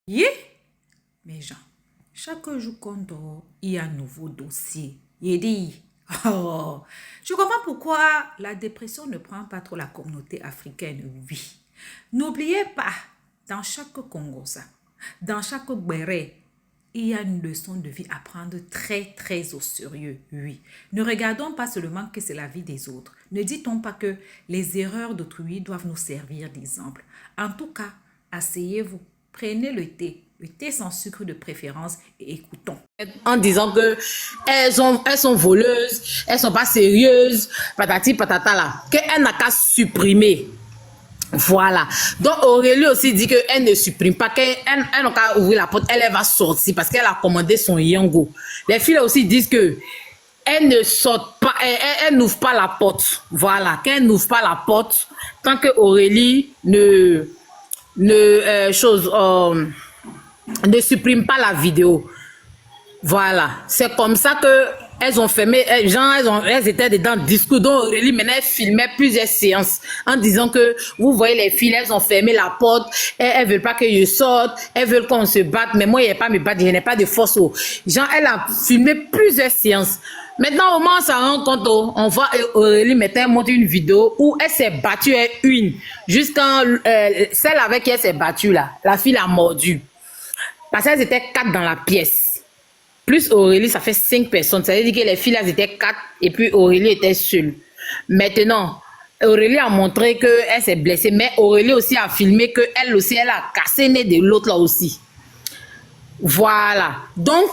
Yeah, mes gens, chaque jour qu'on dort, il y a un nouveau dossier. Il dit, oh, je comprends pourquoi la dépression ne prend pas trop la communauté africaine, oui. N'oubliez pas, dans chaque Congosa, dans chaque Béré, il y a une leçon de vie à prendre très, très au sérieux, oui. Ne regardons pas seulement que c'est la vie des autres. Ne dit-on pas que les erreurs d'autrui doivent nous servir d'exemple. En tout cas, asseyez-vous, prenez le thé sans sucre de préférence et écoutons. En disant que elles sont voleuses, elles sont pas sérieuses, patati patata là, qu'elle n'a qu'à supprimer. Voilà. Donc Aurélie aussi dit qu'elle ne supprime pas, qu'elle n'a qu'à ouvrir la porte, elle va sortir parce qu'elle a commandé son yango. Les filles aussi disent que elle ne sort pas, elle n'ouvre pas la porte. Voilà, qu'elle n'ouvre pas la porte tant que Aurélie ne ne supprime pas la vidéo. Voilà, c'est comme ça que elles ont fermé, elles étaient dedans le discours dont Aurélie maintenant elle filmait plusieurs séances en disant que vous voyez les filles, elles ont fermé la porte, elles veulent pas que je sorte, elles veulent qu'on se batte, mais moi il n'y a pas me battre, je n'ai pas de force. Genre elle a filmé plusieurs séances. Maintenant au moment où on s'en rend compte, on voit Aurélie maintenant monter une vidéo où elle s'est battue une, jusqu'à celle avec qui elle s'est battue là, la fille l'a mordu. Parce qu'elles étaient 4 dans la pièce. Plus Aurélie, ça fait 5 personnes. Ça veut dire que les filles, elles étaient 4 et puis Aurélie était seule. Maintenant, Aurélie a montré qu'elle s'est blessée, mais Aurélie aussi a filmé qu'elle aussi, elle a cassé le nez de l'autre là aussi. Voilà. Donc,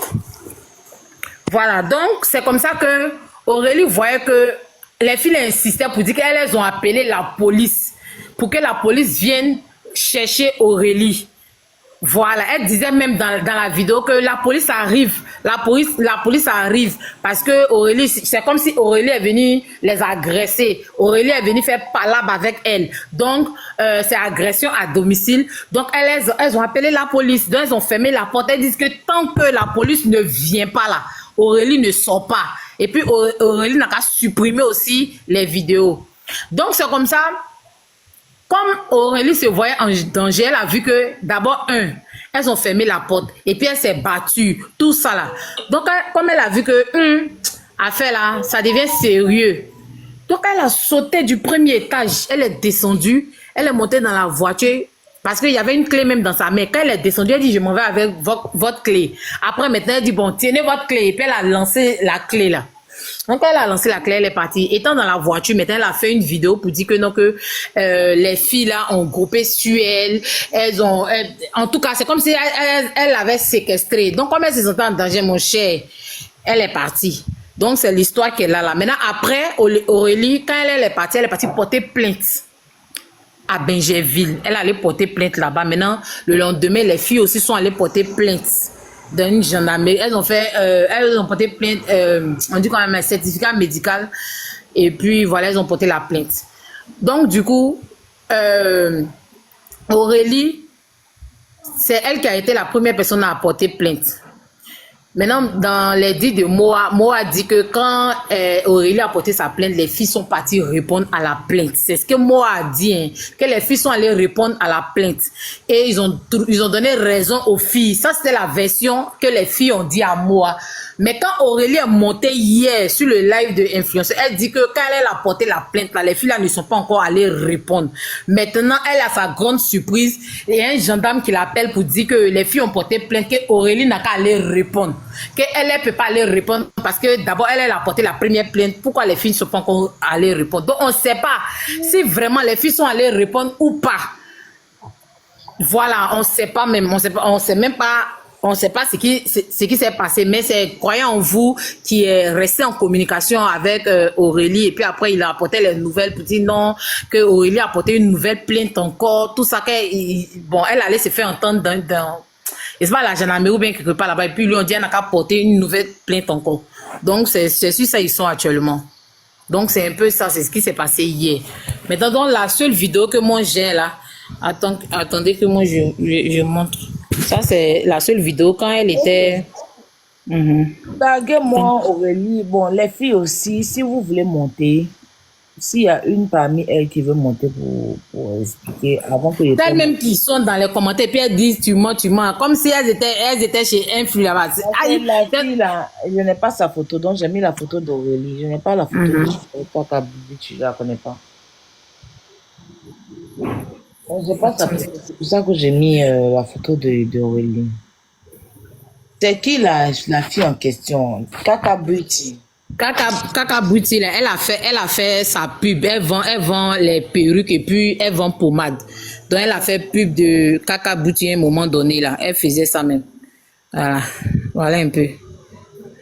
c'est comme ça que Aurélie voyait que les filles insistaient pour dire qu'elles ont appelé la police pour que la police vienne chercher Aurélie. Voilà, elle disait même dans la vidéo que la police arrive, la police arrive parce que Aurélie, c'est comme si Aurélie est venue les agresser. Aurélie est venue faire palabre avec elle. Donc, c'est agression à domicile. Donc, elles ont appelé la police. Donc, elles ont fermé la porte. Elles disent que tant que la police ne vient pas là, Aurélie ne sort pas. Et puis, Aurélie n'a qu'à supprimer aussi les vidéos. Donc, c'est comme ça. Comme Aurélie se voyait en danger, elle a vu que d'abord, elles ont fermé la porte et puis elle s'est battue, tout ça là. Donc, comme elle a vu que, affaire là, ça devient sérieux. Donc, elle a sauté du premier étage, elle est descendue, elle est montée dans la voiture parce qu'il y avait une clé même dans sa main. Quand elle est descendue, elle dit, je m'en vais avec votre clé. Après, maintenant, elle dit, bon, tenez votre clé. Et puis, elle a lancé la clé là. Donc, elle a lancé la clé, elle est partie. Étant dans la voiture, maintenant, elle a fait une vidéo pour dire que non, que les filles là ont groupé sur elle. En tout cas, c'est comme si elle l'avait séquestrée. Donc, comme elle se sentait en danger, mon cher, elle est partie. Donc, c'est l'histoire qu'elle a là. Maintenant, après, Aurélie, quand elle est partie porter plainte à Bingerville. Elle allait porter plainte là-bas. Maintenant, le lendemain, les filles aussi sont allées porter plainte dans une gendarmerie. Elles ont porté plainte, on dit quand même un certificat médical. Et puis, voilà, elles ont porté la plainte. Donc, du coup, Aurélie, c'est elle qui a été la première personne à porter plainte. Maintenant, dans les dits de Moa dit que quand Aurélie a porté sa plainte, les filles sont parties répondre à la plainte. C'est ce que Moa a dit, hein, que les filles sont allées répondre à la plainte. Et ils ont donné raison aux filles. Ça, c'était la version que les filles ont dit à Moa. Mais quand Aurélie est montée hier sur le live de Influencer, elle dit que quand elle a porté la plainte, là, les filles là ne sont pas encore allées répondre. Maintenant, elle a sa grande surprise. Il y a un gendarme qui l'appelle pour dire que les filles ont porté plainte, que Aurélie n'a qu'à aller répondre. Qu'elle ne peut pas aller répondre parce que d'abord, elle a porté la première plainte. Pourquoi les filles ne sont pas encore allées répondre? Donc, on ne sait pas si vraiment les filles sont allées répondre ou pas. Voilà, on ne sait pas même. On sait même pas. On ne sait pas ce qui s'est passé, mais c'est croyant en vous qui est resté en communication avec Aurélie et puis après il a apporté les nouvelles pour dire non, que Aurélie a apporté une nouvelle plainte encore, tout ça elle allait se faire entendre c'est pas la gendarmerie ou bien quelque part là-bas et puis lui on dit elle n'a qu'à porter une nouvelle plainte encore. Donc c'est sur ça ils sont actuellement. Donc c'est un peu ça, c'est ce qui s'est passé hier. Maintenant donc la seule vidéo que moi j'ai là, attendez que moi je montre. Ça, c'est la seule vidéo quand elle était... Moi Aurélie, bon, les filles aussi, si vous voulez monter, s'il y a une parmi elles qui veut monter pour expliquer avant que les Celles même qui sont dans les commentaires, puis elles disent tu mens, comme si elles étaient chez Influ là-bas. La fille là, je n'ai pas sa photo, donc j'ai mis la photo d'Aurélie. Je n'ai pas la photo de je ne la connais pas. J'ai pas sa photo, c'est pour ça que j'ai mis la photo d'Aurélie. C'est qui la fille en question? Kaka Beauty. Kaka Beauty, là, elle a fait sa pub. Elle vend les perruques et puis elle vend pommade. Donc elle a fait pub de Kaka Beauty à un moment donné là. Elle faisait ça même. Voilà un peu.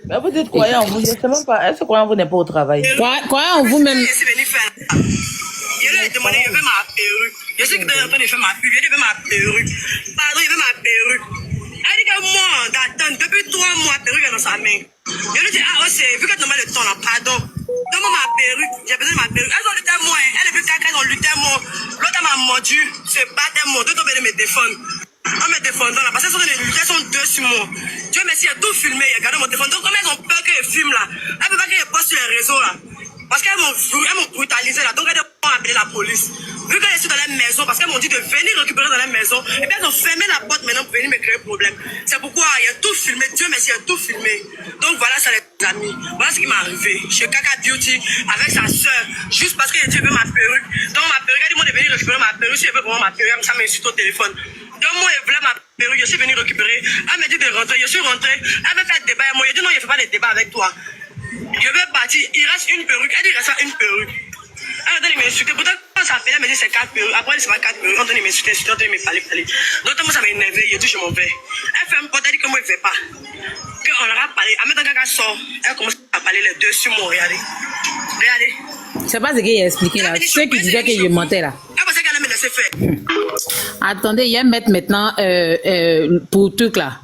Mais vous dites croyez en vous, je sais même pas. Est-ce que croyez en vous n'est pas au travail? Croyez en vous même. Je lui ai demandé, il veut ma perruque. Je sais que tu es en train de faire ma pub, il veut ma perruque. Pardon, il veut ma perruque. Elle dit que moi, d'attendre, depuis 3 mois, la perruque est dans sa main. Je lui dis, ah, c'est vu que tu as le temps là, pardon. Donne-moi ma perruque, j'ai besoin de ma perruque. Elles ont lutté moi, elle est plus caca, elles ont lutté moi. L'autre m'a mordu, se battait moi, deux tombés de me défendre. On me défendant là, parce qu'elles sont dans les luttes, elles sont 2 sur moi. Dieu merci, il a tout filmé, il a gardé mon téléphone. Donc, comme elles ont peur que je filme là, elles ne peuvent pas que je poste sur les réseaux là. Parce qu'elles m'ont brutalisé là, donc elles ont appelé la police. Vu que je suis dans la maison, parce qu'elles m'ont dit de venir récupérer dans la maison, et bien elles ont fermé la porte maintenant pour venir me créer problème. C'est pourquoi il y a tout filmé, Dieu merci, il y a tout filmé. Donc voilà ça les amis, voilà ce qui m'est arrivé. Chez Kaka Beauty, avec sa soeur, juste parce que Dieu veut ma perruque. Donc ma perruque, elle dit moi de venir récupérer ma perruque, si elle veut vraiment ma perruque, ça m'insulte au téléphone. Donc moi, elle voulait ma perruque, je suis venu récupérer. Elle m'a dit de rentrer, je suis rentré. Elle veut faire un débat avec moi. Je dit non, je ne fais pas de débat avec toi. Je vais partir, il reste une perruque. Elle dit il reste une perruque. Elle a donné m'insulter. Pourtant, quand ça fait, elle me dit c'est 4 perruques. Après, c'est pas 4 perruques. On donne m'insulter, on donne me parler. Donc, moi, ça m'a énervé. Je dis je m'en vais. Elle fait un pote, elle dit que moi, je ne vais pas. Qu'on aura parlé. En même temps, quand elle sort, elle commence à parler les deux sur moi. Regardez. Regardez. C'est pas ce qu'il a expliqué là. Ceux qui disaient que je mentais là. Elle pensait qu'elle allait me laisser faire. Attendez, il y a un mettre maintenant pour truc là.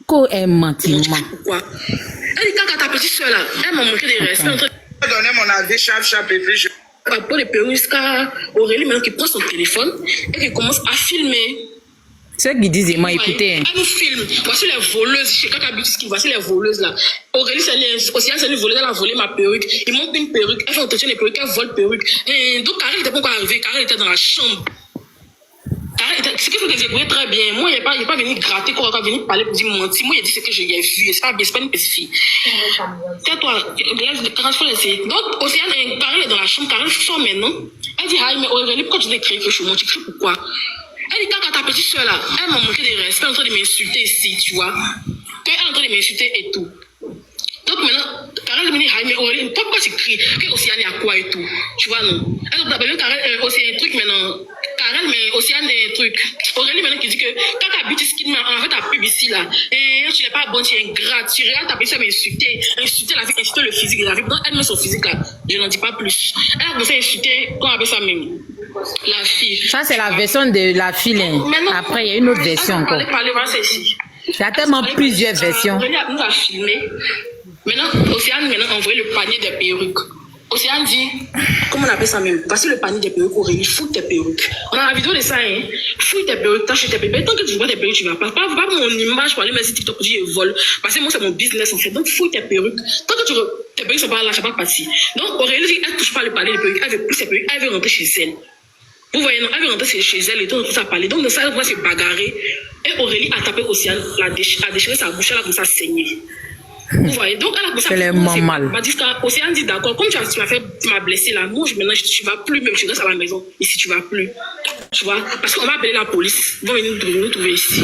Quoi est mentiment? Pourquoi? Elle dit quand ta petite soeur là, elle m'a manqué de respect. Je vais donner mon avis, chap, et puis je... Pour les perruques, jusqu'à Aurélie maintenant qui prend son téléphone et qui commence à filmer. Ceux qui disent, moi, écoutez. Elle nous filme. Voici les voleuses. Chez Kaka Beauty, voici les voleuses là. Aurélie, c'est une voleuse, elle a volé ma perruque. Il monte une perruque, elle fait entretien les perruques, elle vole perruque. Et donc, Karel n'était pas encore arrivé. Karel était dans la chambre. Ce qu'il faut que j'ai très bien. Moi, il n'est pas venu gratter, quoi, il est venu parler pour dire mentir. Moi, il a dit ce que j'ai vu. C'est pas une petite fille. Tais-toi, laisse faut laisser. Donc, Océane, Karel est dans la chambre, Karel sort maintenant. Elle dit, ah, mais Aurélie, pourquoi tu l'as créé que je suis monté? Tu sais pourquoi? Elle dit, quand ta petite soeur là, elle m'a manqué de respect, elle est en train de m'insulter ici, tu vois. Elle est en train de m'insulter et tout. Donc maintenant, Karel me dit, mais Aurélie, pourquoi tu cries? Que Océane est à quoi et tout? Tu vois, non? Alors, d'abord, Karel, Océane, un truc maintenant. Karel, mais Océane, un truc. Aurélie, maintenant, qui dit que quand ta beauty skin, en fait, ta pub ici, là, et tu n'es pas bonne, tu es ingrate, tu regardes ta petite soeur m'insulter la vie, insulter le physique de la vie. Donc, elle met son physique là, je n'en dis pas plus. Elle a commencé à insulter, comment on appelle ça même? La fille. Ça, c'est la version de la fille. Après, il y a une autre version encore. Parlez, voilà, c'est ici. Il y a tellement plusieurs versions. Aurélie nous a filmé. Maintenant, Océane a envoyé le panier des perruques. Océane dit, comment on appelle ça même? Voici le panier des perruques, Aurélie, fouille tes perruques. On a la vidéo de ça, hein. Fouille tes perruques, tâche tes perruques. Tant que tu vois tes perruques, tu vas pas. Pas mon image pour aller mettre sur TikTok pour dire je vole. Parce que moi, c'est mon business en fait. Donc, fouille tes perruques. Tant que tes perruques sont pas là, je ne sais pas partir. Donc, Aurélie dit, elle ne touche pas le panier des perruques. Elle veut plus ses perruques. Elle veut rentrer chez elle. Vous voyez, non, elle veut rentrer chez elle et tout, on commence à parler. Donc, dans ça, elle va se bagarrer. Et Aurélie a tapé Océane, a déchiré sa bouche, elle a commencé à saigner. Vous voyez, donc elle a commencé à mal. Océane dit d'accord, comme tu m'as blessé là, moi maintenant tu vas plus, même tu restes à la maison, ici tu vas plus. Tu vois, parce qu'on va appeler la police, ils vont venir nous trouver ici.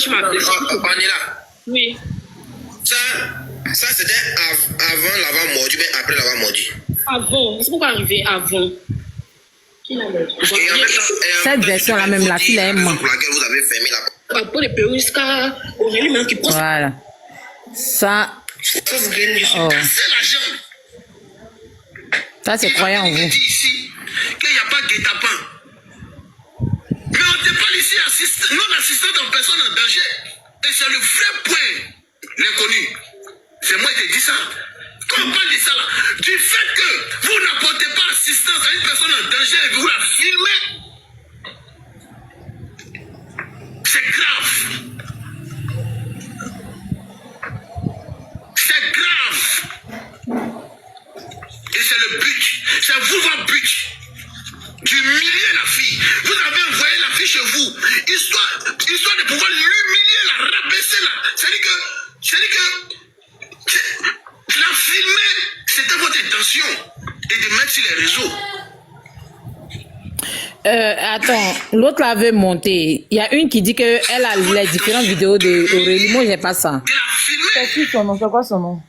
Tu m'as blessé. On est là. Oui. Ça c'était avant l'avoir mordu, mais après l'avoir mordu. Avant, c'est pourquoi arriver avant. Cette version là même, la fille elle aime. Pour laquelle vous avez fermé la porte. Pour les perruques, jusqu'à Aurélie maintenant qui prend. Voilà. Ça. Oh. Ça, c'est croyant en vous. Ici qu'il n'y a pas de guet-apens. Mais on te parle ici non-assistant en personne en danger. Et c'est le vrai point, l'inconnu. C'est moi qui te dis ça. Quand on parle de ça là, du fait que vous n'apportez pas assistance à une personne en danger et que vous la filmez, c'est grave. C'est grave. Et c'est le but. c'est vous votre but. D'humilier la fille. Vous avez envoyé la fille chez vous. Histoire de pouvoir l'humilier, la rabaisser là. C'est-à-dire que la filmer, c'était votre intention. Et de mettre sur les réseaux. Attends, l'autre l'avait monté. Il y a une qui dit qu'elle a les différentes vidéos de Aurélie. Moi, j'ai pas ça. De la filmer. C'est qui son nom? C'est quoi son nom?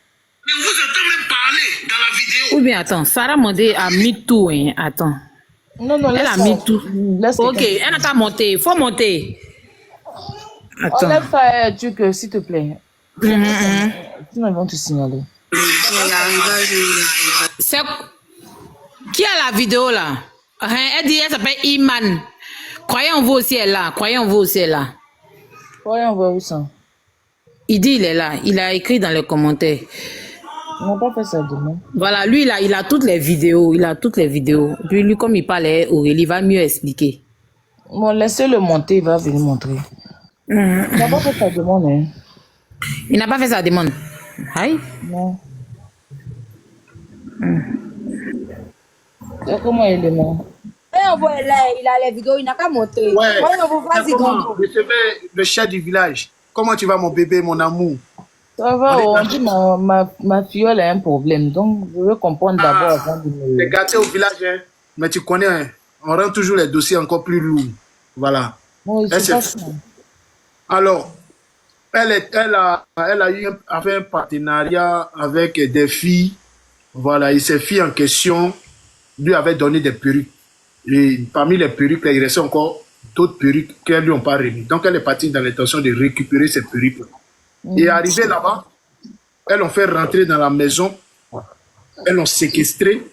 Mais vous entendez même parler dans la vidéo. Ou bien, attends, Sarah Mandé a mis tout, hein. Attends. Non, Elle a mis tout. Ok, elle n'a pas monté. Il faut monter. Attends. Enlève ça, truc, s'il te plaît. Sinon, ils vont te signaler. C'est... Qui a la vidéo là? Elle dit, elle s'appelle Iman. Croyez en vous aussi, elle est là. Croyez en vous aussi, elle est là. Ouais, on voit où ça? Il dit, il est là. Il a écrit dans les commentaires. On n'a pas fait ça demain. Voilà, lui, il a toutes les vidéos. Il a toutes les vidéos. Puis lui, comme il parlait, Aurélie va mieux expliquer. Bon, laissez-le monter, il va venir montrer. Il n'a pas fait sa demande, hein? Il n'a pas fait sa demande. Aïe. Non. Comment il est mort? Il a les vidéos, il n'a qu'à monter. Ouais. Vas-y, Comment recevez le chef du village. Comment tu vas, mon bébé, mon amour? Ça va, on dit ma fiole a un problème, donc je veux comprendre d'abord avant de me... T'es gâté au village, hein? Mais tu connais, hein? On rend toujours les dossiers encore plus lourds. Voilà. Bon, Elle Alors, elle a fait un partenariat avec des filles. Voilà, et ces filles en question lui avaient donné des perruques. Et parmi les perruques, il restait encore d'autres perruques qu'elles lui ont pas remis. Donc, elle est partie dans l'intention de récupérer ces perruques. Et arrivée là-bas, elles l'ont fait rentrer dans la maison. Elles l'ont séquestré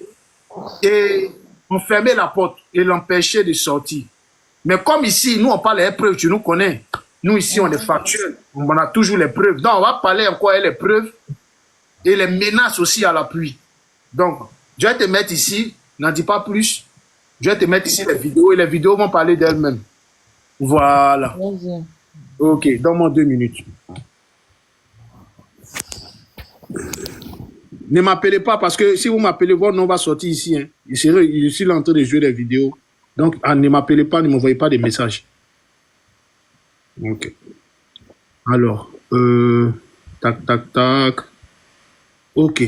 et ont fermé la porte et l'empêché de sortir. Mais comme ici, nous, on parle des preuves, tu nous connais. Nous, ici, on est factuel. On a toujours les preuves. Donc, on va parler encore des preuves et les menaces aussi à l'appui. Donc, je vais te mettre ici, n'en dis pas plus. Je vais te mettre ici les vidéos et les vidéos vont parler d'elles-mêmes. Voilà. Vas-y. Ok, donne-moi 2 minutes. Ne m'appelez pas parce que si vous m'appelez, votre nom va sortir ici. Hein. Je suis là en train de jouer des vidéos. Donc, ne m'appelez pas, ne m'envoyez pas des messages. Ok. Alors, tac, tac, tac. Ok,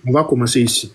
on va commencer ici.